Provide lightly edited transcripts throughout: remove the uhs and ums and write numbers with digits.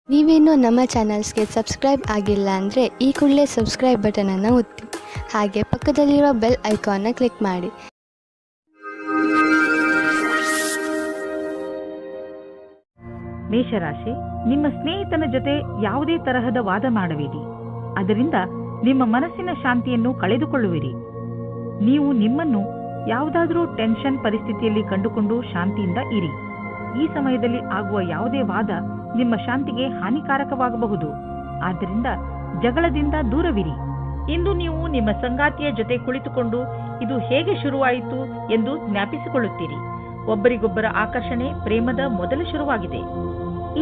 ನೀವೇನೂ ನಮ್ಮ ಚಾನಲ್ಸ್ಗೆ ಸಬ್ಸ್ಕ್ರೈಬ್ ಆಗಿಲ್ಲ ಅಂದರೆ ಈ ಕೂಡಲೇ ಸಬ್ಸ್ಕ್ರೈಬ್ ಬಟನನ್ನು ಒತ್ತಿ ಹಾಗೆ ಪಕ್ಕದಲ್ಲಿರುವ ಬೆಲ್ ಐಕಾನ್ನ ಕ್ಲಿಕ್ ಮಾಡಿ. ಮೇಷರಾಶಿ, ನಿಮ್ಮ ಸ್ನೇಹಿತನ ಜೊತೆ ಯಾವುದೇ ತರಹದ ವಾದ ಮಾಡಬೇಡಿ. ಅದರಿಂದ ನಿಮ್ಮ ಮನಸ್ಸಿನ ಶಾಂತಿಯನ್ನು ಕಳೆದುಕೊಳ್ಳುವಿರಿ. ನೀವು ನಿಮ್ಮನ್ನು ಯಾವುದಾದರೂ ಟೆನ್ಷನ್ ಪರಿಸ್ಥಿತಿಯಲ್ಲಿ ಕಂಡುಕೊಂಡು ಶಾಂತಿಯಿಂದ ಇರಿ. ಈ ಸಮಯದಲ್ಲಿ ಆಗುವ ಯಾವುದೇ ವಾದ ನಿಮ್ಮ ಶಾಂತಿಗೆ ಹಾನಿಕಾರಕವಾಗಬಹುದು. ಆದ್ದರಿಂದ ಜಗಳದಿಂದ ದೂರವಿರಿ. ಇಂದು ನೀವು ನಿಮ್ಮ ಸಂಗಾತಿಯ ಜೊತೆ ಕುಳಿತುಕೊಂಡು ಇದು ಹೇಗೆ ಶುರುವಾಯಿತು ಎಂದು ಜ್ಞಾಪಿಸಿಕೊಳ್ಳುತ್ತೀರಿ. ಒಬ್ಬರಿಗೊಬ್ಬರ ಆಕರ್ಷಣೆ ಪ್ರೇಮದ ಮೊದಲ ಶುರುವಾಗಿದೆ.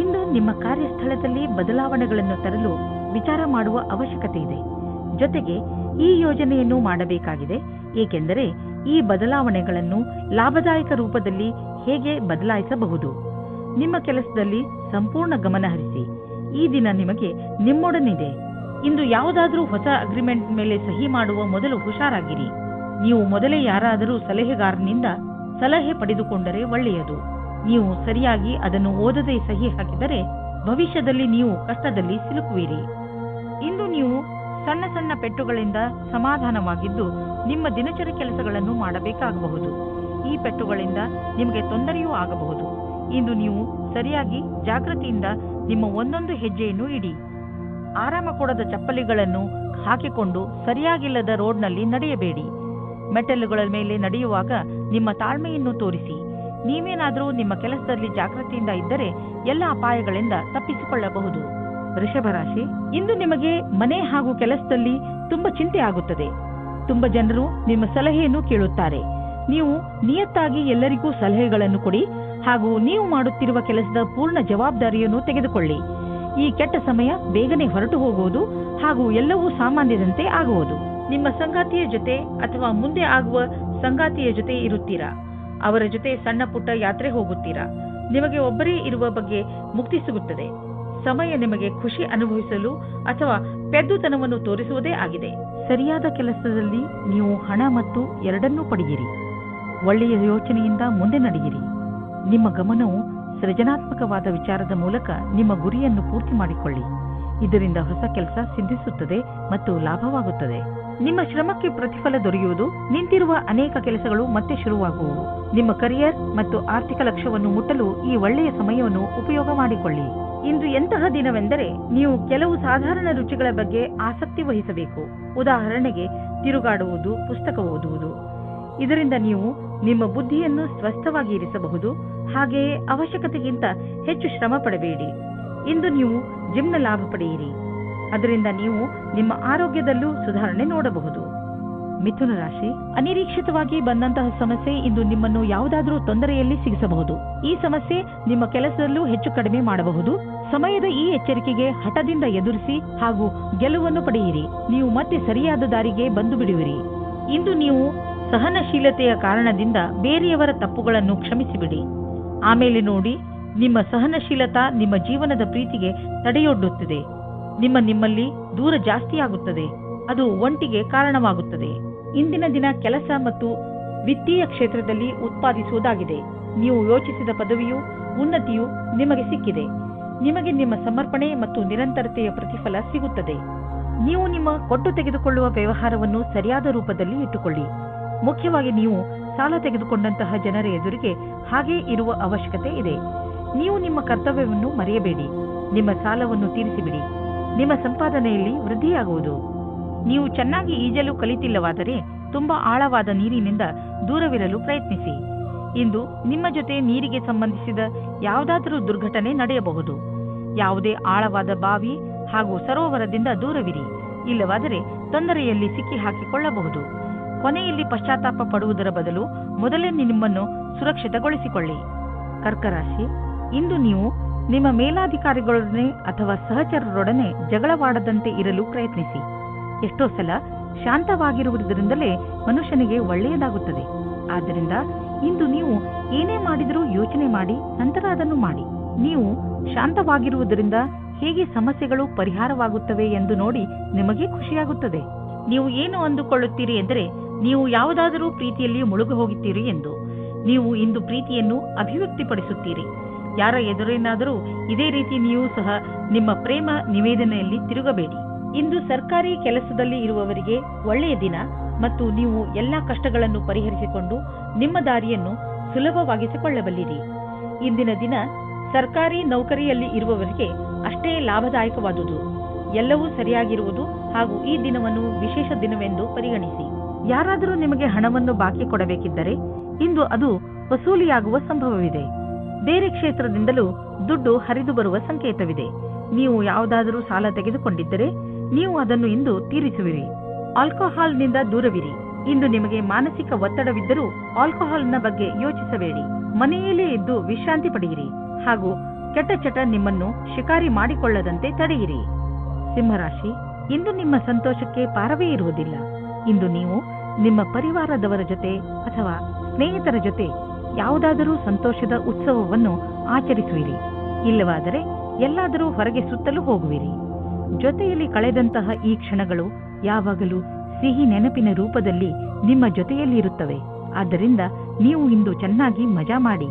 ಇಂದು ನಿಮ್ಮ ಕಾರ್ಯಸ್ಥಳದಲ್ಲಿ ಬದಲಾವಣೆಗಳನ್ನು ತರಲು ವಿಚಾರ ಮಾಡುವ ಅವಶ್ಯಕತೆ ಇದೆ. ಜೊತೆಗೆ ಈ ಯೋಜನೆಯನ್ನು ಮಾಡಬೇಕಾಗಿದೆ, ಏಕೆಂದರೆ ಈ ಬದಲಾವಣೆಗಳನ್ನು ಲಾಭದಾಯಕ ರೂಪದಲ್ಲಿ ಹೇಗೆ ಬದಲಾಯಿಸಬಹುದು. ನಿಮ್ಮ ಕೆಲಸದಲ್ಲಿ ಸಂಪೂರ್ಣ ಗಮನ ಹರಿಸಿ. ಈ ದಿನ ನಿಮಗೆ ನಿಮ್ಮೊಡನಿದೆ. ಇಂದು ಯಾವುದಾದ್ರೂ ಹೊಸ ಅಗ್ರಿಮೆಂಟ್ ಮೇಲೆ ಸಹಿ ಮಾಡುವ ಮೊದಲು ಹುಷಾರಾಗಿರಿ. ನೀವು ಮೊದಲೇ ಯಾರಾದರೂ ಸಲಹೆಗಾರನಿಂದ ಸಲಹೆ ಪಡೆದುಕೊಂಡರೆ ಒಳ್ಳೆಯದು. ನೀವು ಸರಿಯಾಗಿ ಅದನ್ನು ಓದದೆ ಸಹಿ ಹಾಕಿದರೆ ಭವಿಷ್ಯದಲ್ಲಿ ನೀವು ಕಷ್ಟದಲ್ಲಿ ಸಿಲುಕುವಿರಿ. ಇಂದು ನೀವು ಸಣ್ಣ ಸಣ್ಣ ಪೆಟ್ಟುಗಳಿಂದ ಸಮಾಧಾನವಾಗಿದ್ದು ನಿಮ್ಮ ದಿನಚರಿ ಕೆಲಸಗಳನ್ನು ಮಾಡಬೇಕಾಗಬಹುದು. ಈ ಪೆಟ್ಟುಗಳಿಂದ ನಿಮಗೆ ತೊಂದರೆಯೂ ಆಗಬಹುದು. ಇಂದು ನೀವು ಸರಿಯಾಗಿ ಜಾಗೃತಿಯಿಂದ ನಿಮ್ಮ ಒಂದೊಂದು ಹೆಜ್ಜೆಯನ್ನು ಇಡಿ. ಆರಾಮ ಕೊಡದ ಚಪ್ಪಲಿಗಳನ್ನು ಹಾಕಿಕೊಂಡು ಸರಿಯಾಗಿಲ್ಲದ ರೋಡ್ನಲ್ಲಿ ನಡೆಯಬೇಡಿ. ಮೆಟ್ಟಲುಗಳ ಮೇಲೆ ನಡೆಯುವಾಗ ನಿಮ್ಮ ತಾಳ್ಮೆಯನ್ನು ತೋರಿಸಿ. ನೀವೇನಾದರೂ ನಿಮ್ಮ ಕೆಲಸದಲ್ಲಿ ಜಾಗೃತಿಯಿಂದ ಇದ್ದರೆ ಎಲ್ಲ ಅಪಾಯಗಳಿಂದ ತಪ್ಪಿಸಿಕೊಳ್ಳಬಹುದು. ವೃಷಭರಾಶಿ, ಇಂದು ನಿಮಗೆ ಮನೆ ಹಾಗೂ ಕೆಲಸದಲ್ಲಿ ತುಂಬಾ ಚಿಂತೆ ಆಗುತ್ತದೆ. ತುಂಬಾ ಜನರು ನಿಮ್ಮ ಸಲಹೆಯನ್ನು ಕೇಳುತ್ತಾರೆ. ನೀವು ನಿಯತ್ತಾಗಿ ಎಲ್ಲರಿಗೂ ಸಲಹೆಗಳನ್ನು ಕೊಡಿ ಹಾಗೂ ನೀವು ಮಾಡುತ್ತಿರುವ ಕೆಲಸದ ಪೂರ್ಣ ಜವಾಬ್ದಾರಿಯನ್ನು ತೆಗೆದುಕೊಳ್ಳಿ. ಈ ಕೆಟ್ಟ ಸಮಯ ಬೇಗನೆ ಹೊರಟು ಹೋಗುವುದು ಹಾಗೂ ಎಲ್ಲವೂ ಸಾಮಾನ್ಯದಂತೆ ಆಗುವುದು. ನಿಮ್ಮ ಸಂಗಾತಿಯ ಜೊತೆ ಅಥವಾ ಮುಂದೆ ಆಗುವ ಸಂಗಾತಿಯ ಜೊತೆ ಇರುತ್ತೀರಾ. ಅವರ ಜೊತೆ ಸಣ್ಣ ಪುಟ್ಟ ಯಾತ್ರೆ ಹೋಗುತ್ತೀರಾ. ನಿಮಗೆ ಒಬ್ಬರೇ ಇರುವ ಬಗ್ಗೆ ಮುಕ್ತಿ ಸಿಗುತ್ತದೆ. ಸಮಯ ನಿಮಗೆ ಖುಷಿ ಅನುಭವಿಸಲು ಅಥವಾ ಪೆದ್ದುತನವನ್ನು ತೋರಿಸುವುದೇ ಆಗಿದೆ. ಸರಿಯಾದ ಕೆಲಸದಲ್ಲಿ ನೀವು ಹಣ ಮತ್ತು ಎರಡನ್ನೂ ಪಡೆಯಿರಿ. ಒಳ್ಳೆಯ ಯೋಚನೆಯಿಂದ ಮುಂದೆ ನಡೆಯಿರಿ. ನಿಮ್ಮ ಗಮನವು ಸೃಜನಾತ್ಮಕವಾದ ವಿಚಾರದ ಮೂಲಕ ನಿಮ್ಮ ಗುರಿಯನ್ನು ಪೂರ್ತಿ ಮಾಡಿಕೊಳ್ಳಿ. ಇದರಿಂದ ಹೊಸ ಕೆಲಸ ಸಿದ್ಧಿಸುತ್ತದೆ ಮತ್ತು ಲಾಭವಾಗುತ್ತದೆ. ನಿಮ್ಮ ಶ್ರಮಕ್ಕೆ ಪ್ರತಿಫಲ ದೊರೆಯುವುದು. ನಿಂತಿರುವ ಅನೇಕ ಕೆಲಸಗಳು ಮತ್ತೆ ಶುರುವಾಗುವುದು. ನಿಮ್ಮ ಕರಿಯರ್ ಮತ್ತು ಆರ್ಥಿಕ ಲಕ್ಷ್ಯವನ್ನು ಮುಟ್ಟಲು ಈ ಒಳ್ಳೆಯ ಸಮಯವನ್ನು ಉಪಯೋಗ ಮಾಡಿಕೊಳ್ಳಿ. ಇಂದು ಎಂತಹ ದಿನವೆಂದರೆ ನೀವು ಕೆಲವು ಸಾಧಾರಣ ರುಚಿಗಳ ಬಗ್ಗೆ ಆಸಕ್ತಿ ವಹಿಸಬೇಕು. ಉದಾಹರಣೆಗೆ ತಿರುಗಾಡುವುದು, ಪುಸ್ತಕ ಓದುವುದು. ಇದರಿಂದ ನೀವು ನಿಮ್ಮ ಬುದ್ಧಿಯನ್ನು ಸ್ವಸ್ಥವಾಗಿ ಇರಿಸಬಹುದು. ಹಾಗೆಯೇ ಅವಶ್ಯಕತೆಗಿಂತ ಹೆಚ್ಚು ಶ್ರಮ ಪಡಬೇಡಿ. ಇಂದು ನೀವು ಜಿಮ್ನ ಲಾಭ ಪಡೆಯಿರಿ. ಅದರಿಂದ ನೀವು ನಿಮ್ಮ ಆರೋಗ್ಯದಲ್ಲೂ ಸುಧಾರಣೆ ನೋಡಬಹುದು. ಮಿಥುನ ರಾಶಿ, ಅನಿರೀಕ್ಷಿತವಾಗಿ ಬಂದಂತಹ ಸಮಸ್ಯೆ ಇಂದು ನಿಮ್ಮನ್ನು ಯಾವುದಾದ್ರೂ ತೊಂದರೆಯಲ್ಲಿ ಸಿಗಿಸಬಹುದು. ಈ ಸಮಸ್ಯೆ ನಿಮ್ಮ ಕೆಲಸದಲ್ಲೂ ಹೆಚ್ಚು ಕಡಿಮೆ ಮಾಡಬಹುದು. ಸಮಯದ ಈ ಎಚ್ಚರಿಕೆಗೆ ಹಠದಿಂದ ಎದುರಿಸಿ ಹಾಗೂ ಗೆಲುವನ್ನು ಪಡೆಯಿರಿ. ನೀವು ಮತ್ತೆ ಸರಿಯಾದ ದಾರಿಗೆ ಬಂದು ಬಿಡುವಿರಿ. ಇಂದು ನೀವು ಸಹನಶೀಲತೆಯ ಕಾರಣದಿಂದ ಬೇರೆಯವರ ತಪ್ಪುಗಳನ್ನು ಕ್ಷಮಿಸಿಬಿಡಿ. ಆಮೇಲೆ ನೋಡಿ, ನಿಮ್ಮ ಸಹನಶೀಲತಾ ನಿಮ್ಮ ಜೀವನದ ಪ್ರೀತಿಗೆ ತಡೆಯೊಡ್ಡುತ್ತದೆ. ನಿಮ್ಮಲ್ಲಿ ದೂರ ಜಾಸ್ತಿಯಾಗುತ್ತದೆ. ಅದು ಒಂಟಿಗೆ ಕಾರಣವಾಗುತ್ತದೆ. ಇಂದಿನ ದಿನ ಕೆಲಸ ಮತ್ತು ವಿತ್ತೀಯ ಕ್ಷೇತ್ರದಲ್ಲಿ ಉತ್ಪಾದಿಸುವುದಾಗಿದೆ. ನೀವು ಯೋಚಿಸಿದ ಪದವಿಯು ಉನ್ನತಿಯು ನಿಮಗೆ ಸಿಕ್ಕಿದೆ. ನಿಮಗೆ ನಿಮ್ಮ ಸಮರ್ಪಣೆ ಮತ್ತು ನಿರಂತರತೆಯ ಪ್ರತಿಫಲ ಸಿಗುತ್ತದೆ. ನೀವು ನಿಮ್ಮ ಕೊಟ್ಟು ತೆಗೆದುಕೊಳ್ಳುವ ವ್ಯವಹಾರವನ್ನು ಸರಿಯಾದ ರೂಪದಲ್ಲಿ ಇಟ್ಟುಕೊಳ್ಳಿ. ಮುಖ್ಯವಾಗಿ ನೀವು ಸಾಲ ತೆಗೆದುಕೊಂಡಂತಹ ಜನರ ಎದುರಿಗೆ ಹಾಗೇ ಇರುವ ಅವಶ್ಯಕತೆ ಇದೆ. ನೀವು ನಿಮ್ಮ ಕರ್ತವ್ಯವನ್ನು ಮರೆಯಬೇಡಿ. ನಿಮ್ಮ ಸಾಲವನ್ನು ತೀರಿಸಿಬಿಡಿ. ನಿಮ್ಮ ಸಂಪಾದನೆಯಲ್ಲಿ ವೃದ್ಧಿಯಾಗುವುದು. ನೀವು ಚೆನ್ನಾಗಿ ಈಜಲು ಕಲಿತಿಲ್ಲವಾದರೆ ತುಂಬಾ ಆಳವಾದ ನೀರಿನಿಂದ ದೂರವಿರಲು ಪ್ರಯತ್ನಿಸಿ. ಇಂದು ನಿಮ್ಮ ಜೊತೆ ನೀರಿಗೆ ಸಂಬಂಧಿಸಿದ ಯಾವುದಾದರೂ ದುರ್ಘಟನೆ ನಡೆಯಬಹುದು. ಯಾವುದೇ ಆಳವಾದ ಬಾವಿ ಹಾಗೂ ಸರೋವರದಿಂದ ದೂರವಿರಿ. ಇಲ್ಲವಾದರೆ ತೊಂದರೆಯಲ್ಲಿ ಸಿಕ್ಕಿ ಹಾಕಿಕೊಳ್ಳಬಹುದು. ಕೊನೆಯಲ್ಲಿ ಪಶ್ಚಾತ್ತಾಪ ಪಡುವುದರ ಬದಲು ಮೊದಲೇ ನಿಮ್ಮನ್ನು ಸುರಕ್ಷಿತಗೊಳಿಸಿಕೊಳ್ಳಿ. ಕರ್ಕರಾಶಿ, ಇಂದು ನೀವು ನಿಮ್ಮ ಮೇಲಾಧಿಕಾರಿಗಳೊಡನೆ ಅಥವಾ ಸಹಚರರೊಡನೆ ಜಗಳವಾಡದಂತೆ ಇರಲು ಪ್ರಯತ್ನಿಸಿ. ಎಷ್ಟೋ ಸಲ ಶಾಂತವಾಗಿರುವುದರಿಂದಲೇ ಮನುಷ್ಯನಿಗೆ ಒಳ್ಳೆಯದಾಗುತ್ತದೆ. ಆದ್ದರಿಂದ ಇಂದು ನೀವು ಏನೇ ಮಾಡಿದರೂ ಯೋಚನೆ ಮಾಡಿ ನಂತರ ಅದನ್ನು ಮಾಡಿ. ನೀವು ಶಾಂತವಾಗಿರುವುದರಿಂದ ಹೇಗೆ ಸಮಸ್ಯೆಗಳು ಪರಿಹಾರವಾಗುತ್ತವೆ ಎಂದು ನೋಡಿ ನಿಮಗೆ ಖುಷಿಯಾಗುತ್ತದೆ. ನೀವು ಏನು ಅಂದುಕೊಳ್ಳುತ್ತೀರಿ ಎಂದರೆ ನೀವು ಯಾವುದಾದರೂ ಪ್ರೀತಿಯಲ್ಲಿ ಮುಳುಗು ಹೋಗುತ್ತೀರಿ ಎಂದು. ನೀವು ಇಂದು ಪ್ರೀತಿಯನ್ನು ಅಭಿವ್ಯಕ್ತಿಪಡಿಸುತ್ತೀರಿ. ಯಾರ ಎದುರೇನಾದರೂ ಇದೇ ರೀತಿ ನೀವು ಸಹ ನಿಮ್ಮ ಪ್ರೇಮ ನಿವೇದನೆಯಲ್ಲಿ ತಿರುಗಬೇಡಿ. ಇಂದು ಸರ್ಕಾರಿ ಕೆಲಸದಲ್ಲಿ ಇರುವವರಿಗೆ ಒಳ್ಳೆಯ ದಿನ ಮತ್ತು ನೀವು ಎಲ್ಲಾ ಕಷ್ಟಗಳನ್ನು ಪರಿಹರಿಸಿಕೊಂಡು ನಿಮ್ಮ ದಾರಿಯನ್ನು ಸುಲಭವಾಗಿಸಿಕೊಳ್ಳಬಲ್ಲಿರಿ. ಇಂದಿನ ದಿನ ಸರ್ಕಾರಿ ನೌಕರಿಯಲ್ಲಿ ಇರುವವರಿಗೆ ಅಷ್ಟೇ ಲಾಭದಾಯಕವಾದುದು. ಎಲ್ಲವೂ ಸರಿಯಾಗಿರುವುದು ಹಾಗೂ ಈ ದಿನವನ್ನು ವಿಶೇಷ ದಿನವೆಂದು ಪರಿಗಣಿಸಿ. ಯಾರಾದರೂ ನಿಮಗೆ ಹಣವನ್ನು ಬಾಕಿ ಕೊಡಬೇಕಿದ್ದರೆ ಇಂದು ಅದು ವಸೂಲಿಯಾಗುವ ಸಂಭವವಿದೆ. ಬೇರೆ ಕ್ಷೇತ್ರದಿಂದಲೂ ದುಡ್ಡು ಹರಿದು ಬರುವ ಸಂಕೇತವಿದೆ. ನೀವು ಯಾವುದಾದರೂ ಸಾಲ ತೆಗೆದುಕೊಂಡಿದ್ದರೆ ನೀವು ಅದನ್ನು ಇಂದು ತೀರಿಸುವಿರಿ. ಆಲ್ಕೋಹಾಲ್ನಿಂದ ದೂರವಿರಿ. ಇಂದು ನಿಮಗೆ ಮಾನಸಿಕ ಒತ್ತಡವಿದ್ದರೂ ಆಲ್ಕೋಹಾಲ್ನ ಬಗ್ಗೆ ಯೋಚಿಸಬೇಡಿ. ಮನೆಯಲ್ಲೇ ಇದ್ದು ವಿಶ್ರಾಂತಿ ಪಡೆಯಿರಿ ಹಾಗೂ ಕೆಟ್ಟ ಚಟ ನಿಮ್ಮನ್ನು ಶಿಕಾರಿ ಮಾಡಿಕೊಳ್ಳದಂತೆ ತಡೆಯಿರಿ. ಸಿಂಹರಾಶಿ, ಇಂದು ನಿಮ್ಮ ಸಂತೋಷಕ್ಕೆ ಪಾರವೇ ಇರುವುದಿಲ್ಲ. ಇಂದು ನೀವು ನಿಮ್ಮ ಪರಿವಾರದವರ ಜೊತೆ ಅಥವಾ ಸ್ನೇಹಿತರ ಜೊತೆ ಯಾವುದಾದರೂ ಸಂತೋಷದ ಉತ್ಸವವನ್ನು ಆಚರಿಸುವಿರಿ. ಇಲ್ಲವಾದರೆ ಎಲ್ಲಾದರೂ ಹೊರಗೆ ಸುತ್ತಲೂ ಹೋಗುವಿರಿ. ಜೊತೆಯಲ್ಲಿ ಕಳೆದಂತಹ ಈ ಕ್ಷಣಗಳು ಯಾವಾಗಲೂ ಸಿಹಿ ನೆನಪಿನ ರೂಪದಲ್ಲಿ ನಿಮ್ಮ ಜೊತೆಯಲ್ಲಿ ಇರುತ್ತವೆ. ಆದ್ದರಿಂದ ನೀವು ಇಂದು ಚೆನ್ನಾಗಿ ಮಜಾ ಮಾಡಿ.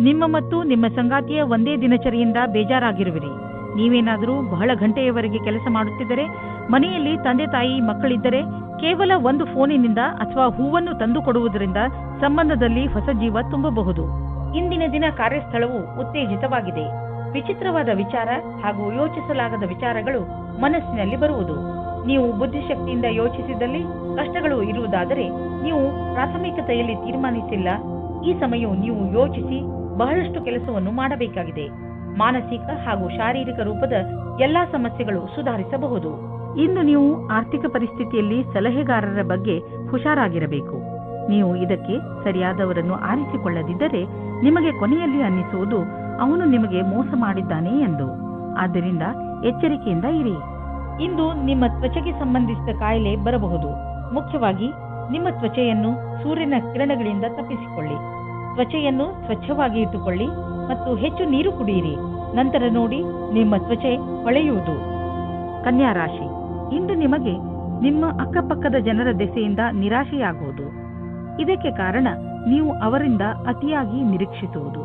ನಿಮ್ಮ ಮತ್ತು ನಿಮ್ಮ ಸಂಗಾತಿಯ ಒಂದೇ ದಿನಚರಿಯಿಂದ ಬೇಜಾರಾಗಿರುವಿರಿ. ನೀವೇನಾದರೂ ಬಹಳ ಗಂಟೆಯವರೆಗೆ ಕೆಲಸ ಮಾಡುತ್ತಿದ್ದರೆ, ಮನೆಯಲ್ಲಿ ತಂದೆ ತಾಯಿ ಮಕ್ಕಳಿದ್ದರೆ ಕೇವಲ ಒಂದು ಫೋನಿನಿಂದ ಅಥವಾ ಹೂವನ್ನು ತಂದು ಕೊಡುವುದರಿಂದ ಸಂಬಂಧದಲ್ಲಿ ಹೊಸ ಜೀವ ತುಂಬಬಹುದು. ಇಂದಿನ ದಿನ ಕಾರ್ಯಸ್ಥಳವು ಉತ್ತೇಜಿತವಾಗಿದೆ. ವಿಚಿತ್ರವಾದ ವಿಚಾರ ಹಾಗೂ ಯೋಚಿಸಲಾಗದ ವಿಚಾರಗಳು ಮನಸ್ಸಿನಲ್ಲಿ ಬರುವುದು. ನೀವು ಬುದ್ಧಿಶಕ್ತಿಯಿಂದ ಯೋಚಿಸಿದಲ್ಲಿ ಕಷ್ಟಗಳು ಇರುವುದಾದರೆ ನೀವು ಪ್ರಾಥಮಿಕತೆಯಲ್ಲಿ ತೀರ್ಮಾನಿಸಿಲ್ಲ. ಈ ಸಮಯವು ನೀವು ಯೋಚಿಸಿ ಬಹಳಷ್ಟು ಕೆಲಸವನ್ನು ಮಾಡಬೇಕಾಗಿದೆ. ಮಾನಸಿಕ ಹಾಗೂ ಶಾರೀರಿಕ ರೂಪದ ಎಲ್ಲಾ ಸಮಸ್ಯೆಗಳು ಸುಧಾರಿಸಬಹುದು. ಇಂದು ನೀವು ಆರ್ಥಿಕ ಪರಿಸ್ಥಿತಿಯಲ್ಲಿ ಸಲಹೆಗಾರರ ಬಗ್ಗೆ ಹುಷಾರಾಗಿರಬೇಕು. ನೀವು ಇದಕ್ಕೆ ಸರಿಯಾದವರನ್ನು ಆರಿಸಿಕೊಳ್ಳದಿದ್ದರೆ ನಿಮಗೆ ಕೊನೆಯಲ್ಲಿ ಅನ್ನಿಸುವುದು ಅವನು ನಿಮಗೆ ಮೋಸ ಮಾಡಿದ್ದಾನೆ ಎಂದು. ಆದ್ದರಿಂದ ಎಚ್ಚರಿಕೆಯಿಂದ ಇರಿ. ಇಂದು ನಿಮ್ಮ ತ್ವಚೆಗೆ ಸಂಬಂಧಿಸಿದ ಕಾಯಿಲೆ ಬರಬಹುದು. ಮುಖ್ಯವಾಗಿ ನಿಮ್ಮ ತ್ವಚೆಯನ್ನು ಸೂರ್ಯನ ಕಿರಣಗಳಿಂದ ತಪ್ಪಿಸಿಕೊಳ್ಳಿ. ತ್ವಚೆಯನ್ನು ಸ್ವಚ್ಛವಾಗಿ ಇಟ್ಟುಕೊಳ್ಳಿ ಮತ್ತು ಹೆಚ್ಚು ನೀರು ಕುಡಿಯಿರಿ. ನಂತರ ನೋಡಿ ನಿಮ್ಮ ತ್ವಚೆ ಹೊಳೆಯುವುದು. ಕನ್ಯಾ ರಾಶಿ, ಇಂದು ನಿಮಗೆ ನಿಮ್ಮ ಅಕ್ಕಪಕ್ಕದ ಜನರ ದೆಸೆಯಿಂದ ನಿರಾಶೆಯಾಗುವುದು. ಇದಕ್ಕೆ ಕಾರಣ ನೀವು ಅವರಿಂದ ಅತಿಯಾಗಿ ನಿರೀಕ್ಷಿಸುವುದು.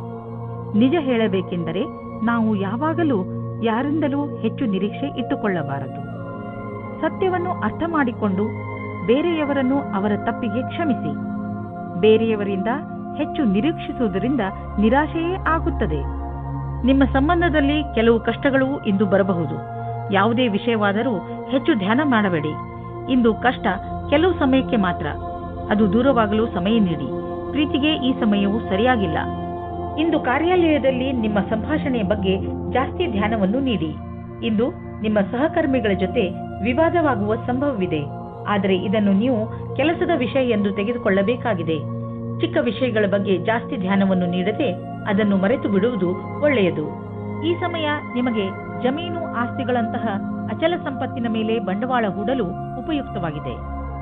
ನಿಜ ಹೇಳಬೇಕೆಂದರೆ ನಾವು ಯಾವಾಗಲೂ ಯಾರಿಂದಲೂ ಹೆಚ್ಚು ನಿರೀಕ್ಷೆ ಇಟ್ಟುಕೊಳ್ಳಬಾರದು. ಸತ್ಯವನ್ನು ಅರ್ಥ ಮಾಡಿಕೊಂಡು ಬೇರೆಯವರನ್ನು ಅವರ ತಪ್ಪಿಗೆ ಕ್ಷಮಿಸಿ. ಬೇರೆಯವರಿಂದ ಹೆಚ್ಚು ನಿರೀಕ್ಷಿಸುವುದರಿಂದ ನಿರಾಶೆಯೇ ಆಗುತ್ತದೆ. ನಿಮ್ಮ ಸಂಬಂಧದಲ್ಲಿ ಕೆಲವು ಕಷ್ಟಗಳು ಇಂದು ಬರಬಹುದು. ಯಾವುದೇ ವಿಷಯವಾದರೂ ಹೆಚ್ಚು ಧ್ಯಾನ ಮಾಡಬೇಡಿ. ಇಂದು ಕಷ್ಟ ಕೆಲವು ಸಮಯಕ್ಕೆ ಮಾತ್ರ. ಅದು ದೂರವಾಗಲು ಸಮಯ ನೀಡಿ. ಪ್ರೀತಿಗೆ ಈ ಸಮಯವು ಸರಿಯಾಗಿಲ್ಲ. ಇಂದು ಕಾರ್ಯಾಲಯದಲ್ಲಿ ನಿಮ್ಮ ಸಂಭಾಷಣೆಯ ಬಗ್ಗೆ ಜಾಸ್ತಿ ಧ್ಯಾನವನ್ನು ನೀಡಿ. ಇಂದು ನಿಮ್ಮ ಸಹಕರ್ಮಿಗಳ ಜೊತೆ ವಿವಾದವಾಗುವ ಸಂಭವವಿದೆ. ಆದರೆ ಇದನ್ನು ನೀವು ಕೆಲಸದ ವಿಷಯ ಎಂದು ತೆಗೆದುಕೊಳ್ಳಬೇಕಾಗಿದೆ. ಚಿಕ್ಕ ವಿಷಯಗಳ ಬಗ್ಗೆ ಜಾಸ್ತಿ ಧ್ಯಾನವನ್ನು ನೀಡದೆ ಅದನ್ನು ಮರೆತು ಬಿಡುವುದು ಒಳ್ಳೆಯದು. ಈ ಸಮಯ ನಿಮಗೆ ಜಮೀನು ಆಸ್ತಿಗಳಂತಹ ಅಚಲ ಸಂಪತ್ತಿನ ಮೇಲೆ ಬಂಡವಾಳ ಹೂಡಲು ಉಪಯುಕ್ತವಾಗಿದೆ.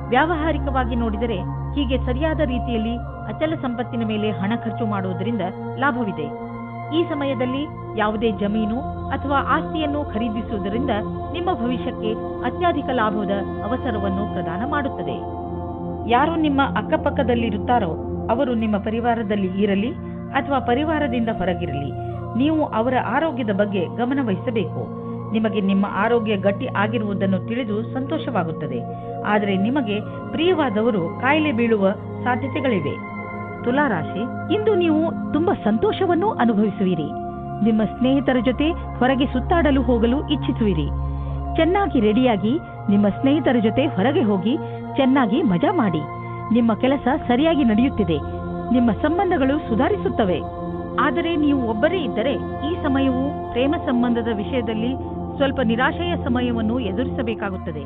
ವ್ಯಾವಹಾರಿಕವಾಗಿ ನೋಡಿದರೆ ಹೀಗೆ ಸರಿಯಾದ ರೀತಿಯಲ್ಲಿ ಅಚಲ ಸಂಪತ್ತಿನ ಮೇಲೆ ಹಣ ಖರ್ಚು ಮಾಡುವುದರಿಂದ ಲಾಭವಿದೆ. ಈ ಸಮಯದಲ್ಲಿ ಯಾವುದೇ ಜಮೀನು ಅಥವಾ ಆಸ್ತಿಯನ್ನು ಖರೀದಿಸುವುದರಿಂದ ನಿಮ್ಮ ಭವಿಷ್ಯಕ್ಕೆ ಅತ್ಯಧಿಕ ಲಾಭದ ಅವಸರವನ್ನು ಪ್ರದಾನ ಮಾಡುತ್ತದೆ. ಯಾರು ನಿಮ್ಮ ಅಕ್ಕಪಕ್ಕದಲ್ಲಿರುತ್ತಾರೋ ಅವರು ನಿಮ್ಮ ಪರಿವಾರದಲ್ಲಿ ಇರಲಿ ಅಥವಾ ಪರಿವಾರದಿಂದ ಹೊರಗಿರಲಿ, ನೀವು ಅವರ ಆರೋಗ್ಯದ ಬಗ್ಗೆ ಗಮನ ವಹಿಸಬೇಕು. ನಿಮಗೆ ನಿಮ್ಮ ಆರೋಗ್ಯ ಗಟ್ಟಿ ಆಗಿರುವುದನ್ನು ತಿಳಿದು ಸಂತೋಷವಾಗುತ್ತದೆ. ಆದರೆ ನಿಮಗೆ ಪ್ರಿಯವಾದವರು ಕಾಯಿಲೆ ಬೀಳುವ ಸಾಧ್ಯತೆಗಳಿವೆ. ತುಲಾರಾಶಿ, ಇಂದು ನೀವು ತುಂಬಾ ಸಂತೋಷವನ್ನು ಅನುಭವಿಸುವಿರಿ. ನಿಮ್ಮ ಸ್ನೇಹಿತರ ಜೊತೆ ಹೊರಗೆ ಸುತ್ತಾಡಲು ಹೋಗಲು ಇಚ್ಛಿಸುವಿರಿ. ಚೆನ್ನಾಗಿ ರೆಡಿಯಾಗಿ ನಿಮ್ಮ ಸ್ನೇಹಿತರ ಜೊತೆ ಹೊರಗೆ ಹೋಗಿ ಚೆನ್ನಾಗಿ ಮಜಾ ಮಾಡಿ. ನಿಮ್ಮ ಕೆಲಸ ಸರಿಯಾಗಿ ನಡೆಯುತ್ತಿದೆ. ನಿಮ್ಮ ಸಂಬಂಧಗಳು ಸುಧಾರಿಸುತ್ತವೆ. ಆದರೆ ನೀವು ಒಬ್ಬರೇ ಇದ್ದರೆ ಈ ಸಮಯವು ಪ್ರೇಮ ಸಂಬಂಧದ ವಿಷಯದಲ್ಲಿ ಸ್ವಲ್ಪ ನಿರಾಶೆಯ ಸಮಯವನ್ನು ಎದುರಿಸಬೇಕಾಗುತ್ತದೆ.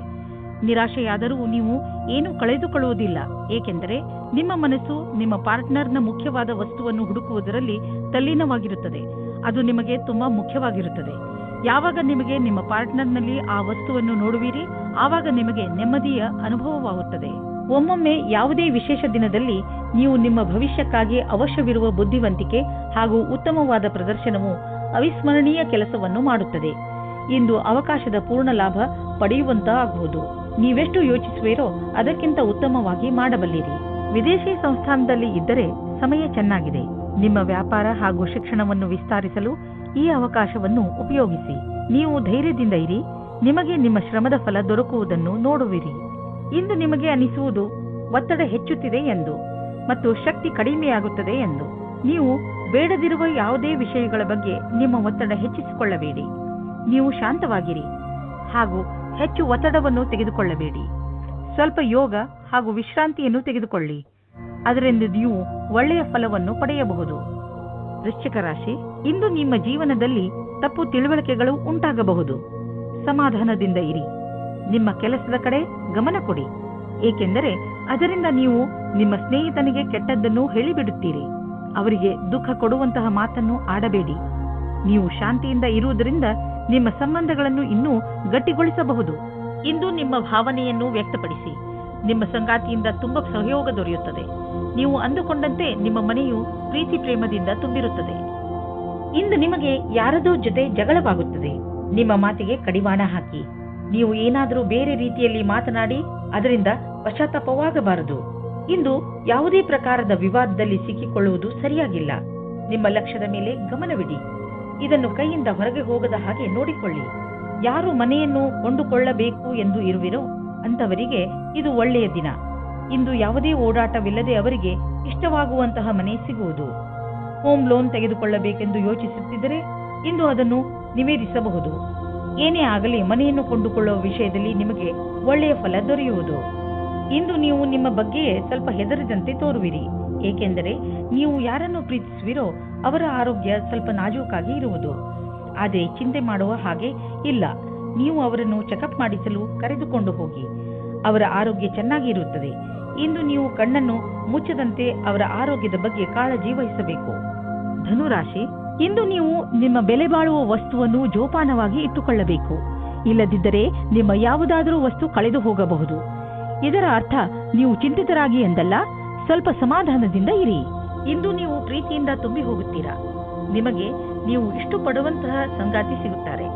ನಿರಾಶೆಯಾದರೂ ನೀವು ಏನು ಕಳೆದುಕೊಳ್ಳುವುದಿಲ್ಲ. ಏಕೆಂದರೆ ನಿಮ್ಮ ಮನಸ್ಸು ನಿಮ್ಮ ಪಾರ್ಟ್ನರ್ನ ಮುಖ್ಯವಾದ ವಸ್ತುವನ್ನು ಹುಡುಕುವುದರಲ್ಲಿ ತಲ್ಲೀನವಾಗಿರುತ್ತದೆ. ಅದು ನಿಮಗೆ ತುಂಬಾ ಮುಖ್ಯವಾಗಿರುತ್ತದೆ. ಯಾವಾಗ ನಿಮಗೆ ನಿಮ್ಮ ಪಾರ್ಟ್ನರ್ನಲ್ಲಿ ಆ ವಸ್ತುವನ್ನು ನೋಡುವಿರಿ, ಆವಾಗ ನಿಮಗೆ ನೆಮ್ಮದಿಯ ಅನುಭವವಾಗುತ್ತದೆ. ಒಮ್ಮೊಮ್ಮೆ ಯಾವುದೇ ವಿಶೇಷ ದಿನದಲ್ಲಿ ನೀವು ನಿಮ್ಮ ಭವಿಷ್ಯಕ್ಕಾಗಿ ಅವಶ್ಯವಿರುವ ಬುದ್ಧಿವಂತಿಕೆ ಹಾಗೂ ಉತ್ತಮವಾದ ಪ್ರದರ್ಶನವು ಅವಿಸ್ಮರಣೀಯ ಕೆಲಸವನ್ನು ಮಾಡುತ್ತದೆ. ಇಂದು ಅವಕಾಶದ ಪೂರ್ಣ ಲಾಭ ಪಡೆಯುವಂತಾಗುವುದು. ನೀವೆಷ್ಟು ಯೋಚಿಸುವಿರೋ ಅದಕ್ಕಿಂತ ಉತ್ತಮವಾಗಿ ಮಾಡಬಲ್ಲಿರಿ. ವಿದೇಶಿ ಸಂಸ್ಥಾನದಲ್ಲಿ ಇದ್ದರೆ ಸಮಯ ಚೆನ್ನಾಗಿದೆ. ನಿಮ್ಮ ವ್ಯಾಪಾರ ಹಾಗೂ ಶಿಕ್ಷಣವನ್ನು ವಿಸ್ತರಿಸಲು ಈ ಅವಕಾಶವನ್ನು ಉಪಯೋಗಿಸಿ. ನೀವು ಧೈರ್ಯದಿಂದ ಇರಿ, ನಿಮಗೆ ನಿಮ್ಮ ಶ್ರಮದ ಫಲ ದೊರಕುವುದನ್ನು ನೋಡುವಿರಿ. ಇಂದು ನಿಮಗೆ ಅನಿಸುವುದು ಒತ್ತಡ ಹೆಚ್ಚುತ್ತಿದೆ ಎಂದು ಮತ್ತು ಶಕ್ತಿ ಕಡಿಮೆಯಾಗುತ್ತದೆ ಎಂದು. ನೀವು ಬೇಡದಿರುವ ಯಾವುದೇ ವಿಷಯಗಳ ಬಗ್ಗೆ ನಿಮ್ಮ ಒತ್ತಡ ಹೆಚ್ಚಿಸಿಕೊಳ್ಳಬೇಡಿ. ನೀವು ಶಾಂತವಾಗಿರಿ ಹಾಗೂ ಹೆಚ್ಚು ಒತ್ತಡವನ್ನು ತೆಗೆದುಕೊಳ್ಳಬೇಡಿ. ಸ್ವಲ್ಪ ಯೋಗ ಹಾಗೂ ವಿಶ್ರಾಂತಿಯನ್ನು ತೆಗೆದುಕೊಳ್ಳಿ. ಅದರಿಂದ ನೀವು ಒಳ್ಳೆಯ ಫಲವನ್ನು ಪಡೆಯಬಹುದು. ವೃಶ್ಚಿಕ ರಾಶಿ, ಇಂದು ನಿಮ್ಮ ಜೀವನದಲ್ಲಿ ತಪ್ಪು ತಿಳುವಳಿಕೆಗಳು ಉಂಟಾಗಬಹುದು. ಸಮಾಧಾನದಿಂದ ಇರಿ. ನಿಮ್ಮ ಕೆಲಸದ ಕಡೆ ಗಮನ ಕೊಡಿ, ಏಕೆಂದರೆ ಅದರಿಂದ ನೀವು ನಿಮ್ಮ ಸ್ನೇಹಿತನಿಗೆ ಕೆಟ್ಟದ್ದನ್ನು ಹೇಳಿಬಿಡುತ್ತೀರಿ. ಅವರಿಗೆ ದುಃಖ ಕೊಡುವಂತಹ ಮಾತನ್ನು ಆಡಬೇಡಿ. ನೀವು ಶಾಂತಿಯಿಂದ ಇರುವುದರಿಂದ ನಿಮ್ಮ ಸಂಬಂಧಗಳನ್ನು ಇನ್ನೂ ಗಟ್ಟಿಗೊಳಿಸಬಹುದು. ಇಂದು ನಿಮ್ಮ ಭಾವನೆಯನ್ನು ವ್ಯಕ್ತಪಡಿಸಿ. ನಿಮ್ಮ ಸಂಗಾತಿಯಿಂದ ತುಂಬಾ ಸಹಯೋಗ ದೊರೆಯುತ್ತದೆ. ನೀವು ಅಂದುಕೊಂಡಂತೆ ನಿಮ್ಮ ಮನೆಯು ಪ್ರೀತಿ ಪ್ರೇಮದಿಂದ ತುಂಬಿರುತ್ತದೆ. ಇಂದು ನಿಮಗೆ ಯಾರದೋ ಜೊತೆ ಜಗಳವಾಗುತ್ತದೆ. ನಿಮ್ಮ ಮಾತಿಗೆ ಕಡಿವಾಣ ಹಾಕಿ. ನೀವು ಏನಾದರೂ ಬೇರೆ ರೀತಿಯಲ್ಲಿ ಮಾತನಾಡಿ ಅದರಿಂದ ಪಶ್ಚಾತ್ತಾಪವಾಗಬಾರದು. ಇಂದು ಯಾವುದೇ ಪ್ರಕಾರದ ವಿವಾದದಲ್ಲಿ ಸಿಕ್ಕಿಕೊಳ್ಳುವುದು ಸರಿಯಾಗಿಲ್ಲ. ನಿಮ್ಮ ಲಕ್ಷ್ಯದ ಮೇಲೆ ಗಮನವಿಡಿ. ಇದನ್ನು ಕೈಯಿಂದ ಹೊರಗೆ ಹೋಗದ ಹಾಗೆ ನೋಡಿಕೊಳ್ಳಿ. ಯಾರು ಮನೆಯನ್ನು ಕೊಂಡುಕೊಳ್ಳಬೇಕು ಎಂದು ಇರುವಿರೋ ಅಂತವರಿಗೆ ಇದು ಒಳ್ಳೆಯ ದಿನ. ಇಂದು ಯಾವುದೇ ಓಡಾಟವಿಲ್ಲದೆ ಅವರಿಗೆ ಇಷ್ಟವಾಗುವಂತಹ ಮನೆ ಸಿಗುವುದು. ಹೋಮ್ ಲೋನ್ ತೆಗೆದುಕೊಳ್ಳಬೇಕೆಂದು ಯೋಚಿಸುತ್ತಿದ್ದರೆ ಇಂದು ಅದನ್ನು ನಿವೇದಿಸಬಹುದು. ಏನೇ ಆಗಲಿ ಮನೆಯನ್ನು ಕೊಂಡುಕೊಳ್ಳುವ ವಿಷಯದಲ್ಲಿ ನಿಮಗೆ ಒಳ್ಳೆಯ ಫಲ ದೊರೆಯುವುದು. ಇಂದು ನೀವು ನಿಮ್ಮ ಬಗ್ಗೆಯೇ ಸ್ವಲ್ಪ ಹೆದರಿದಂತೆ ತೋರುವಿರಿ, ಏಕೆಂದರೆ ನೀವು ಯಾರನ್ನು ಪ್ರೀತಿಸುವಿರೋ ಅವರ ಆರೋಗ್ಯ ಸ್ವಲ್ಪ ನಾಜೂಕಾಗಿ ಇರುವುದು. ಆದರೆ ಚಿಂತೆ ಮಾಡುವ ಹಾಗೆ ಇಲ್ಲ. ನೀವು ಅವರನ್ನು ಚೆಕಪ್ ಮಾಡಿಸಲು ಕರೆದುಕೊಂಡು ಹೋಗಿ. ಅವರ ಆರೋಗ್ಯ ಚೆನ್ನಾಗಿ ಇರುತ್ತದೆ. ಇಂದು ನೀವು ಕಣ್ಣನ್ನು ಮುಚ್ಚದಂತೆ ಅವರ ಆರೋಗ್ಯದ ಬಗ್ಗೆ ಕಾಳಜಿ ವಹಿಸಬೇಕು. ಧನುರಾಶಿ, ಇಂದು ನೀವು ನಿಮ್ಮ ಬೆಲೆ ಬಾಳುವ ವಸ್ತುವನ್ನು ಜೋಪಾನವಾಗಿ ಇಟ್ಟುಕೊಳ್ಳಬೇಕು. ಇಲ್ಲದಿದ್ದರೆ ನಿಮ್ಮ ಯಾವುದಾದರೂ ವಸ್ತು ಕಳೆದು ಹೋಗಬಹುದು. ಇದರ ಅರ್ಥ ನೀವು ಚಿಂತಿತರಾಗಿ ಎಂದಲ್ಲ, ಸ್ವಲ್ಪ ಸಮಾಧಾನದಿಂದ ಇರಿ. ಇಂದು ನೀವು ಪ್ರೀತಿಯಿಂದ ತುಂಬಿ ಹೋಗುತ್ತೀರಾ. ನಿಮಗೆ ನೀವು ಇಷ್ಟಪಡುವಂತಹ ಸಂಗಾತಿ ಸಿಗುತ್ತಾರೆ.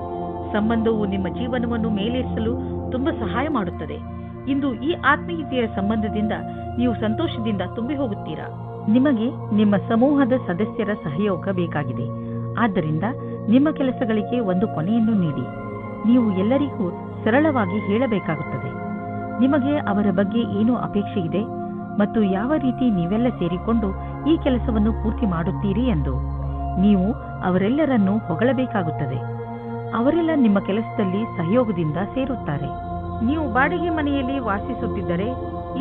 ಸಂಬಂಧವು ನಿಮ್ಮ ಜೀವನವನ್ನು ಮೇಲೇರಿಸಲು ತುಂಬಾ ಸಹಾಯ ಮಾಡುತ್ತದೆ. ಇಂದು ಈ ಆತ್ಮೀಯತೆಯ ಸಂಬಂಧದಿಂದ ನೀವು ಸಂತೋಷದಿಂದ ತುಂಬಿ ಹೋಗುತ್ತೀರಾ. ನಿಮಗೆ ನಿಮ್ಮ ಸಮೂಹದ ಸದಸ್ಯರ ಸಹಯೋಗ ಬೇಕಾಗಿದೆ. ಆದ್ದರಿಂದ ನಿಮ್ಮ ಕೆಲಸಗಳಿಗೆ ಒಂದು ಕೊನೆಯನ್ನು ನೀಡಿ. ನೀವು ಎಲ್ಲರಿಗೂ ಸರಳವಾಗಿ ಹೇಳಬೇಕಾಗುತ್ತದೆ. ನಿಮಗೆ ಅವರ ಬಗ್ಗೆ ಏನು ಅಪೇಕ್ಷೆ ಇದೆ ಮತ್ತು ಯಾವ ರೀತಿ ನೀವೆಲ್ಲ ಸೇರಿಕೊಂಡು ಈ ಕೆಲಸವನ್ನು ಪೂರ್ತಿ ಮಾಡುತ್ತೀರಿ ಎಂದು. ನೀವು ಅವರೆಲ್ಲರನ್ನೂ ಹೊಗಳಬೇಕಾಗುತ್ತದೆ. ಅವರೆಲ್ಲ ನಿಮ್ಮ ಕೆಲಸದಲ್ಲಿ ಸಹಯೋಗದಿಂದ ಸೇರುತ್ತಾರೆ. ನೀವು ಬಾಡಿಗೆ ಮನೆಯಲ್ಲಿ ವಾಸಿಸುತ್ತಿದ್ದರೆ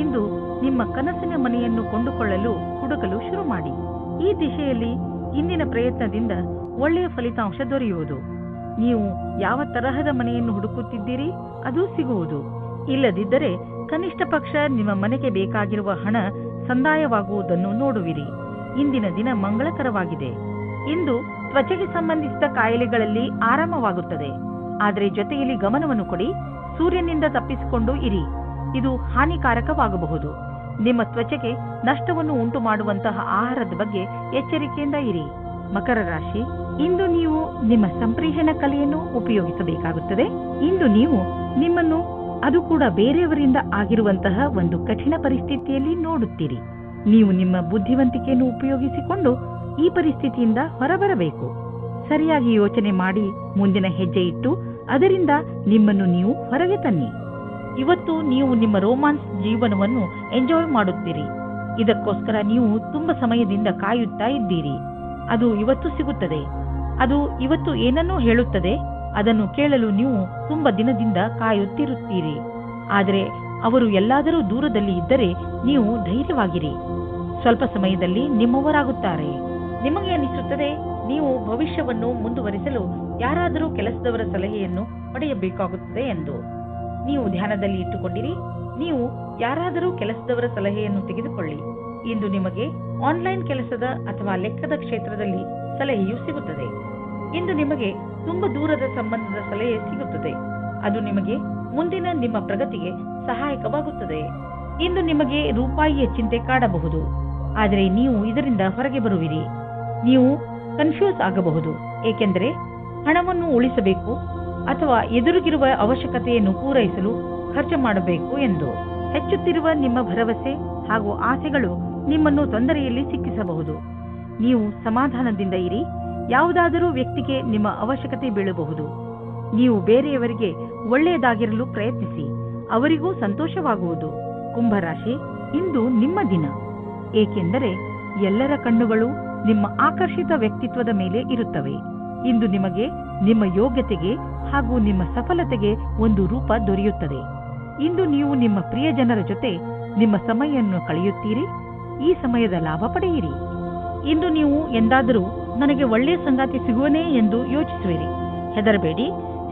ಇಂದು ನಿಮ್ಮ ಕನಸಿನ ಮನೆಯನ್ನು ಕೊಂಡುಕೊಳ್ಳಲು ಹುಡುಕಲು ಶುರು ಮಾಡಿ. ಈ ದಿಶೆಯಲ್ಲಿ ಇಂದಿನ ಪ್ರಯತ್ನದಿಂದ ಒಳ್ಳೆಯ ಫಲಿತಾಂಶ ದೊರೆಯುವುದು. ನೀವು ಯಾವ ತರಹದ ಮನೆಯನ್ನು ಹುಡುಕುತ್ತಿದ್ದೀರಿ ಅದು ಸಿಗುವುದು. ಇಲ್ಲದಿದ್ದರೆ ಕನಿಷ್ಠ ಪಕ್ಷ ನಿಮ್ಮ ಮನೆಗೆ ಬೇಕಾಗಿರುವ ಹಣ ಸಂದಾಯವಾಗುವುದನ್ನು ನೋಡುವಿರಿ. ಇಂದಿನ ದಿನ ಮಂಗಳಕರವಾಗಿದೆ. ಇಂದು ತ್ವಚೆಗೆ ಸಂಬಂಧಿಸಿದ ಕಾಯಿಲೆಗಳಲ್ಲಿ ಆರಾಮವಾಗುತ್ತದೆ. ಆದರೆ ಜೊತೆಯಲ್ಲಿ ಗಮನವನ್ನು ಕೊಡಿ. ಸೂರ್ಯನಿಂದ ತಪ್ಪಿಸಿಕೊಂಡು ಇರಿ. ಇದು ಹಾನಿಕಾರಕವಾಗಬಹುದು. ನಿಮ್ಮ ತ್ವಚೆಗೆ ನಷ್ಟವನ್ನು ಉಂಟು ಮಾಡುವಂತಹ ಆಹಾರದ ಬಗ್ಗೆ ಎಚ್ಚರಿಕೆಯಿಂದ ಇರಿ. ಮಕರ ರಾಶಿ, ಇಂದು ನೀವು ನಿಮ್ಮ ಸಂಪ್ರೇಷಣ ಕಲೆಯನ್ನು ಉಪಯೋಗಿಸಬೇಕಾಗುತ್ತದೆ. ಇಂದು ನೀವು ನಿಮ್ಮನ್ನು ಅದು ಕೂಡ ಬೇರೆಯವರಿಂದ ಆಗಿರುವಂತಹ ಒಂದು ಕಠಿಣ ಪರಿಸ್ಥಿತಿಯಲ್ಲಿ ನೋಡುತ್ತೀರಿ. ನೀವು ನಿಮ್ಮ ಬುದ್ಧಿವಂತಿಕೆಯನ್ನು ಉಪಯೋಗಿಸಿಕೊಂಡು ಈ ಪರಿಸ್ಥಿತಿಯಿಂದ ಹೊರಬರಬೇಕು. ಸರಿಯಾಗಿ ಯೋಚನೆ ಮಾಡಿ ಮುಂದಿನ ಹೆಜ್ಜೆ ಇಟ್ಟು ಅದರಿಂದ ನಿಮ್ಮನ್ನು ನೀವು ಹೊರಗೆ ತನ್ನಿ. ಇವತ್ತು ನೀವು ನಿಮ್ಮ ರೋಮಾನ್ಸ್ ಜೀವನವನ್ನು ಎಂಜಾಯ್ ಮಾಡುತ್ತೀರಿ. ಇದಕ್ಕೋಸ್ಕರ ನೀವು ತುಂಬಾ ಸಮಯದಿಂದ ಕಾಯುತ್ತಾ ಇದ್ದೀರಿ. ಅದು ಇವತ್ತು ಸಿಗುತ್ತದೆ. ಅದು ಇವತ್ತು ಏನನ್ನೂ ಹೇಳುತ್ತದೆ. ಅದನ್ನು ಕೇಳಲು ನೀವು ತುಂಬಾ ದಿನದಿಂದ ಕಾಯುತ್ತಿರುತ್ತೀರಿ. ಆದರೆ ಅವರು ಎಲ್ಲಾದರೂ ದೂರದಲ್ಲಿ ಇದ್ದರೆ ನೀವು ಧೈರ್ಯವಾಗಿರಿ. ಸ್ವಲ್ಪ ಸಮಯದಲ್ಲಿ ನಿಮ್ಮವರಾಗುತ್ತಾರೆ. ನಿಮಗೆ ಅನಿಸುತ್ತದೆ ನೀವು ಭವಿಷ್ಯವನ್ನು ಮುಂದುವರಿಸಲು ಯಾರಾದರೂ ಕೆಲಸದವರ ಸಲಹೆಯನ್ನು ಪಡೆಯಬೇಕಾಗುತ್ತದೆ ಎಂದು. ನೀವು ಧ್ಯಾನದಲ್ಲಿ ಇಟ್ಟುಕೊಂಡಿರಿ. ನೀವು ಯಾರಾದರೂ ಕೆಲಸದವರ ಸಲಹೆಯನ್ನು ತೆಗೆದುಕೊಳ್ಳಿ. ಇಂದು ನಿಮಗೆ ಆನ್ಲೈನ್ ಕೆಲಸದ ಅಥವಾ ಲೆಕ್ಕದ ಕ್ಷೇತ್ರದಲ್ಲಿ ಸಲಹೆಯು ಸಿಗುತ್ತದೆ. ಇಂದು ನಿಮಗೆ ತುಂಬಾ ದೂರದ ಸಂಬಂಧದ ಸಲಹೆ ಸಿಗುತ್ತದೆ. ಅದು ನಿಮಗೆ ಮುಂದಿನ ನಿಮ್ಮ ಪ್ರಗತಿಗೆ ಸಹಾಯಕವಾಗುತ್ತದೆ. ಇಂದು ನಿಮಗೆ ರೂಪಾಯಿಯ ಚಿಂತೆ ಕಾಡಬಹುದು. ಆದರೆ ನೀವು ಇದರಿಂದ ಹೊರಗೆ ಬರುವಿರಿ. ನೀವು ಕನ್ಫ್ಯೂಸ್ ಆಗಬಹುದು, ಏಕೆಂದರೆ ಹಣವನ್ನು ಉಳಿಸಬೇಕು ಅಥವಾ ಎದುರಿಗಿರುವ ಅವಶ್ಯಕತೆಯನ್ನು ಪೂರೈಸಲು ಖರ್ಚು ಮಾಡಬೇಕು ಎಂದು. ಹೆಚ್ಚುತ್ತಿರುವ ನಿಮ್ಮ ಭರವಸೆ ಹಾಗೂ ಆಸೆಗಳು ನಿಮ್ಮನ್ನು ತೊಂದರೆಯಲ್ಲಿ ಸಿಕ್ಕಿಸಬಹುದು. ನೀವು ಸಮಾಧಾನದಿಂದ ಇರಿ. ಯಾವುದಾದರೂ ವ್ಯಕ್ತಿಗೆ ನಿಮ್ಮ ಅವಶ್ಯಕತೆ ಬೀಳಬಹುದು. ನೀವು ಬೇರೆಯವರಿಗೆ ಒಳ್ಳೆಯದಾಗಿರಲು ಪ್ರಯತ್ನಿಸಿ, ಅವರಿಗೂ ಸಂತೋಷವಾಗುವುದು. ಕುಂಭರಾಶಿ, ಇಂದು ನಿಮ್ಮ ದಿನ, ಏಕೆಂದರೆ ಎಲ್ಲರ ಕಣ್ಣುಗಳು ನಿಮ್ಮ ಆಕರ್ಷಿತ ವ್ಯಕ್ತಿತ್ವದ ಮೇಲೆ ಇರುತ್ತವೆ. ಇಂದು ನಿಮಗೆ ನಿಮ್ಮ ಯೋಗ್ಯತೆಗೆ ಹಾಗೂ ನಿಮ್ಮ ಸಫಲತೆಗೆ ಒಂದು ರೂಪ ದೊರೆಯುತ್ತದೆ. ಇಂದು ನೀವು ನಿಮ್ಮ ಪ್ರಿಯಜನರ ಜೊತೆ ನಿಮ್ಮ ಸಮಯವನ್ನು ಕಳೆಯುತ್ತೀರಿ. ಈ ಸಮಯದ ಲಾಭ ಪಡೆಯಿರಿ. ಇಂದು ನೀವು ಎಂದಾದರೂ ನನಗೆ ಒಳ್ಳೆಯ ಸಂಗಾತಿ ಸಿಗುವನೇ ಎಂದು ಯೋಚಿಸುವಿರಿ. ಹೆದರಬೇಡಿ.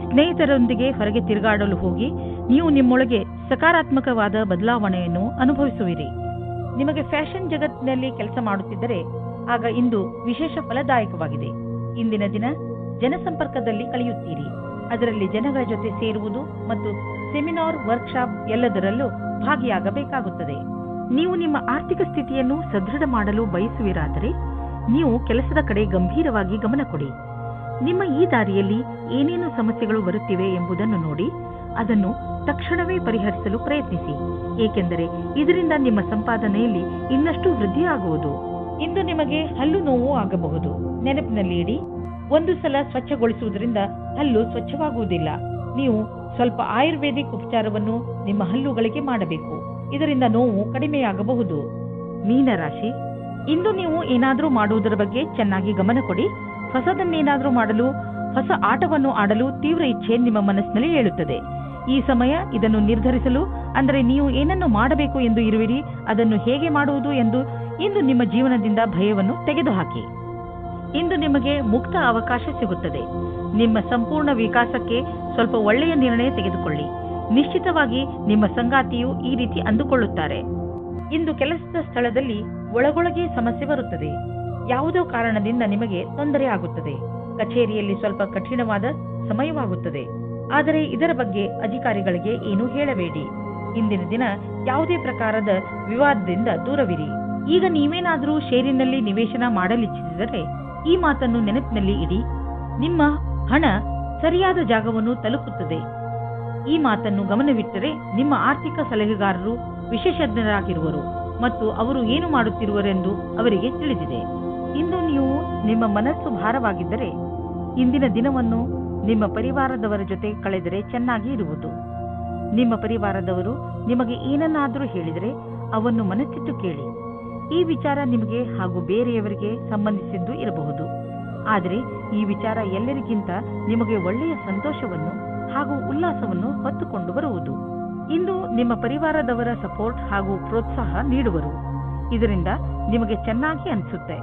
ಸ್ನೇಹಿತರೊಂದಿಗೆ ಹೊರಗೆ ತಿರುಗಾಡಲು ಹೋಗಿ ನೀವು ನಿಮ್ಮೊಳಗೆ ಸಕಾರಾತ್ಮಕವಾದ ಬದಲಾವಣೆಯನ್ನು ಅನುಭವಿಸುವಿರಿ. ನಿಮಗೆ ಫ್ಯಾಷನ್ ಜಗತ್ತಿನಲ್ಲಿ ಕೆಲಸ ಮಾಡುತ್ತಿದ್ದರೆ ಆಗ ಇಂದು ವಿಶೇಷ ಫಲದಾಯಕವಾಗಿದೆ. ಇಂದಿನ ದಿನ ಜನಸಂಪರ್ಕದಲ್ಲಿ ಕಳೆಯುತ್ತೀರಿ. ಅದರಲ್ಲಿ ಜನಗಳ ಜೊತೆ ಸೇರುವುದು ಮತ್ತು ಸೆಮಿನಾರ್, ವರ್ಕ್ಶಾಪ್ ಎಲ್ಲದರಲ್ಲೂ ಭಾಗಿಯಾಗಬೇಕಾಗುತ್ತದೆ. ನೀವು ನಿಮ್ಮ ಆರ್ಥಿಕ ಸ್ಥಿತಿಯನ್ನು ಸದೃಢ ಮಾಡಲು ಬಯಸುವಿರಾದರೆ ನೀವು ಕೆಲಸದ ಕಡೆ ಗಂಭೀರವಾಗಿ ಗಮನ ಕೊಡಿ. ನಿಮ್ಮ ಈ ದಾರಿಯಲ್ಲಿ ಏನೇನು ಸಮಸ್ಯೆಗಳು ಬರುತ್ತಿವೆ ಎಂಬುದನ್ನು ನೋಡಿ ಅದನ್ನು ತಕ್ಷಣವೇ ಪರಿಹರಿಸಲು ಪ್ರಯತ್ನಿಸಿ, ಏಕೆಂದರೆ ಇದರಿಂದ ನಿಮ್ಮ ಸಂಪಾದನೆಯಲ್ಲಿ ಇನ್ನಷ್ಟು ವೃದ್ಧಿಯಾಗುವುದು. ಇಂದು ನಿಮಗೆ ಹಲ್ಲು ನೋವು ಆಗಬಹುದು. ನೆನಪಿನಲ್ಲಿ ಇಡಿ, ಒಂದು ಸಲ ಸ್ವಚ್ಛಗೊಳಿಸುವುದರಿಂದ ಹಲ್ಲು ಸ್ವಚ್ಛವಾಗುವುದಿಲ್ಲ. ನೀವು ಸ್ವಲ್ಪ ಆಯುರ್ವೇದಿಕ್ ಉಪಚಾರವನ್ನು ನಿಮ್ಮ ಹಲ್ಲುಗಳಿಗೆ ಮಾಡಬೇಕು. ಇದರಿಂದ ನೋವು ಕಡಿಮೆಯಾಗಬಹುದು. ಮೀನರಾಶಿ, ಇಂದು ನೀವು ಏನಾದರೂ ಮಾಡುವುದರ ಬಗ್ಗೆ ಚೆನ್ನಾಗಿ ಗಮನ ಕೊಡಿ. ಹೊಸದನ್ನೇನಾದರೂ ಮಾಡಲು, ಹೊಸ ಆಟವನ್ನು ಆಡಲು ತೀವ್ರ ಇಚ್ಛೆ ನಿಮ್ಮ ಮನಸ್ಸಿನಲ್ಲಿ ಏಳುತ್ತದೆ. ಈ ಸಮಯ ಇದನ್ನು ನಿರ್ಧರಿಸಲು, ಅಂದರೆ ನೀವು ಏನನ್ನು ಮಾಡಬೇಕು ಎಂದು ಇರುವಿರಿ, ಅದನ್ನು ಹೇಗೆ ಮಾಡುವುದು ಎಂದು ಇಂದು ನಿಮ್ಮ ಜೀವನದಿಂದ ಭಯವನ್ನು ತೆಗೆದುಹಾಕಿ. ಇಂದು ನಿಮಗೆ ಮುಕ್ತ ಅವಕಾಶ ಸಿಗುತ್ತದೆ. ನಿಮ್ಮ ಸಂಪೂರ್ಣ ವಿಕಾಸಕ್ಕೆ ಸ್ವಲ್ಪ ಒಳ್ಳೆಯ ನಿರ್ಣಯ ತೆಗೆದುಕೊಳ್ಳಿ. ನಿಶ್ಚಿತವಾಗಿ ನಿಮ್ಮ ಸಂಗಾತಿಯು ಈ ರೀತಿ ಅಂದುಕೊಳ್ಳುತ್ತಾರೆ. ಇಂದು ಕೆಲಸದ ಸ್ಥಳದಲ್ಲಿ ಒಳಗೊಳಗೆ ಸಮಸ್ಯೆ ಬರುತ್ತದೆ. ಯಾವುದೋ ಕಾರಣದಿಂದ ನಿಮಗೆ ತೊಂದರೆ ಆಗುತ್ತದೆ. ಕಚೇರಿಯಲ್ಲಿ ಸ್ವಲ್ಪ ಕಠಿಣವಾದ ಸಮಯವಾಗುತ್ತದೆ. ಆದರೆ ಇದರ ಬಗ್ಗೆ ಅಧಿಕಾರಿಗಳಿಗೆ ಏನೂ ಹೇಳಬೇಡಿ. ಇಂದಿನ ದಿನ ಯಾವುದೇ ಪ್ರಕಾರದ ವಿವಾದದಿಂದ ದೂರವಿರಿ. ಈಗ ನೀವೇನಾದರೂ ಷೇರಿನಲ್ಲಿ ನಿವೇಶನ ಮಾಡಲಿಚ್ಛಿಸಿದರೆ ಈ ಮಾತನ್ನು ನೆನಪಿನಲ್ಲಿ ಇಡಿ. ನಿಮ್ಮ ಹಣ ಸರಿಯಾದ ಜಾಗವನ್ನು ತಲುಪುತ್ತದೆ. ಈ ಮಾತನ್ನು ಗಮನವಿಟ್ಟರೆ ನಿಮ್ಮ ಆರ್ಥಿಕ ಸಲಹೆಗಾರರು ವಿಶೇಷಜ್ಞರಾಗಿರುವರು ಮತ್ತು ಅವರು ಏನು ಮಾಡುತ್ತಿರುವರೆಂದು ಅವರಿಗೆ ತಿಳಿದಿದೆ. ಇಂದು ನೀವು ನಿಮ್ಮ ಮನಸ್ಸು ಭಾರವಾಗಿದ್ದರೆ ಇಂದಿನ ದಿನವನ್ನು ನಿಮ್ಮ ಪರಿವಾರದವರ ಜೊತೆ ಕಳೆದರೆ ಚೆನ್ನಾಗಿ ಇರುವುದು. ನಿಮ್ಮ ಪರಿವಾರದವರು ನಿಮಗೆ ಏನನ್ನಾದರೂ ಹೇಳಿದರೆ ಅವನ್ನು ಮನಸ್ಸಿಟ್ಟು ಕೇಳಿ. ಈ ವಿಚಾರ ನಿಮಗೆ ಹಾಗೂ ಬೇರೆಯವರಿಗೆ ಸಂಬಂಧಿಸಿದ್ದು ಇರಬಹುದು, ಆದರೆ ಈ ವಿಚಾರ ಎಲ್ಲರಿಗಿಂತ ನಿಮಗೆ ಒಳ್ಳೆಯ ಸಂತೋಷವನ್ನು ಹಾಗೂ ಉಲ್ಲಾಸವನ್ನು ಹೊತ್ತುಕೊಂಡು ಬರುವುದು. ಇಂದು ನಿಮ್ಮ ಪರಿವಾರದವರ ಸಪೋರ್ಟ್ ಹಾಗೂ ಪ್ರೋತ್ಸಾಹ ನೀಡುವರು. ಇದರಿಂದ ನಿಮಗೆ ಚೆನ್ನಾಗಿ ಅನಿಸುತ್ತೆ.